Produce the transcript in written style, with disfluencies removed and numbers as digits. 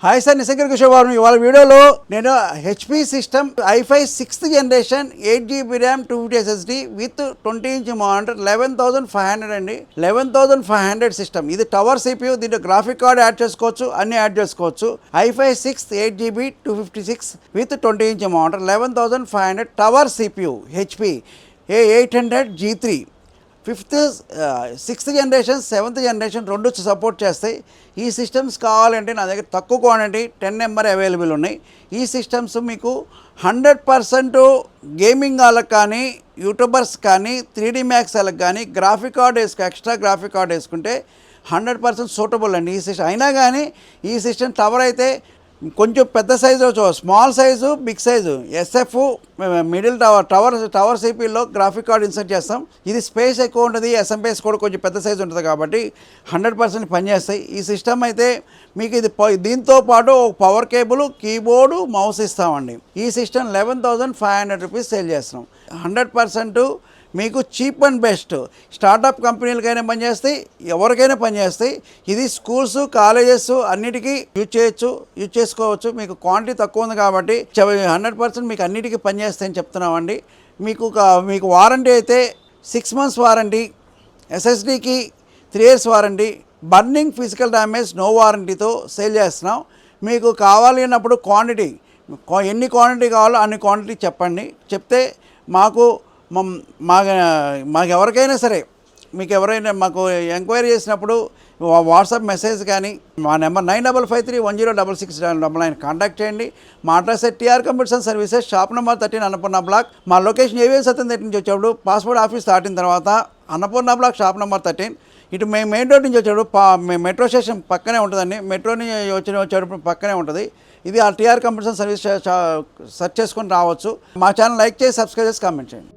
Hi sir, నిసంగర్ Kishore Babu. ఇవాళ వీడియోలో నేను HP system i5 6th generation 8GB RAM 250 SSD with 20-inch monitor 11,500 అండి. 11,500 system. ఇది టవర్ CPU. దీంట్లో గ్రాఫిక్ కార్డ్ యాడ్ చేసుకోవచ్చు, అన్ని యాడ్ చేసుకోవచ్చు. i5 6th 8GB 256 with 20-inch monitor 11,500 tower CPU HP A800 G3 sixth generation 7th generation రెండు support చేస్తాయి. ఈ systems కావాలంటే నా దగ్గర తక్కువ క్వాంటిటీ 10 నెంబర్ అవైలబుల్ ఉన్నాయి. ఈ సిస్టమ్స్ మీకు 100% గేమింగ్ వాళ్ళకి కానీ, యూట్యూబర్స్ కానీ, 3D మ్యాక్స్ వాళ్ళకి కానీ graphic card extra graphic card వేసుకుంటే 100% సూటబుల్ అండి ఈ సిస్టమ్. అయినా కానీ ఈ సిస్టమ్ టవర్ అయితే కొంచెం పెద్ద size, small size, big size, SF middle tower సిపిలో గ్రాఫిక్ కార్డ్ ఇన్సర్ట్ చేస్తాం. ఇది స్పేస్ ఎక్కువ ఉంటుంది, ఎస్ఎంపీఎస్ కూడా కొంచెం పెద్ద సైజు ఉంటుంది కాబట్టి 100% పనిచేస్తాయి. ఈ సిస్టమ్ అయితే మీకు ఇది దీంతో పాటు పవర్ కేబుల్, కీబోర్డు, మౌస్ ఇస్తామండి. ఈ సిస్టమ్ 11,500 రూపీస్ సేల్ చేస్తున్నాం. 100% మీకు చీప్ అండ్ బెస్ట్. స్టార్టప్ కంపెనీలకైనా పనిచేస్తాయి, ఎవరికైనా పనిచేస్తాయి. ఇది స్కూల్స్, కాలేజెస్ అన్నిటికీ యూజ్ చేసుకోవచ్చు. మీకు క్వాంటిటీ తక్కువ ఉంది కాబట్టి 100% మీకు అన్నిటికీ పనిచేస్తాయని చెప్తున్నామండి. మీకు వారంటీ అయితే 6 months వారంటీ, ఎస్ఎస్డికి 3 years warranty, burning physical damage no వారంటీతో సేల్ చేస్తున్నాం. మీకు కావాలి అన్నప్పుడు క్వాంటిటీ, ఎన్ని క్వాంటిటీ కావాలో అన్ని క్వాంటిటీ చెప్పండి. చెప్తే మాకు ఎవరికైనా సరే, మీకు ఎవరైనా మాకు ఎంక్వైరీ చేసినప్పుడు వాట్సాప్ మెసేజ్ కానీ మా నెంబర్ 9553106699 కాంటాక్ట్ చేయండి. మా address TR computers services, shop number 13 Annapurna block. మా లొకేషన్ ఏవిఎం సత్యం దగ్గర నుంచి వచ్చేప్పుడు పాస్పోర్ట్ ఆఫీస్ దాటిన తర్వాత అన్నపూర్ణ బ్లాక్, షాప్ నెంబర్ 13. ఇటు మేము మెయిన్ రోడ్ నుంచి వచ్చేటప్పుడు మెట్రో స్టేషన్ పక్కనే ఉంటుందండి. మెట్రో నుంచి వచ్చేటప్పుడు పక్కనే ఉంటుంది. ఇది ఆ టీఆర్ కంప్యూటర్స్ సర్వీస్ సెర్చ్ చేసుకొని రావచ్చు. మా ఛానల్ లైక్ చేసి, సబ్స్క్రైబ్ చేసి, కామెంట్ చేయండి.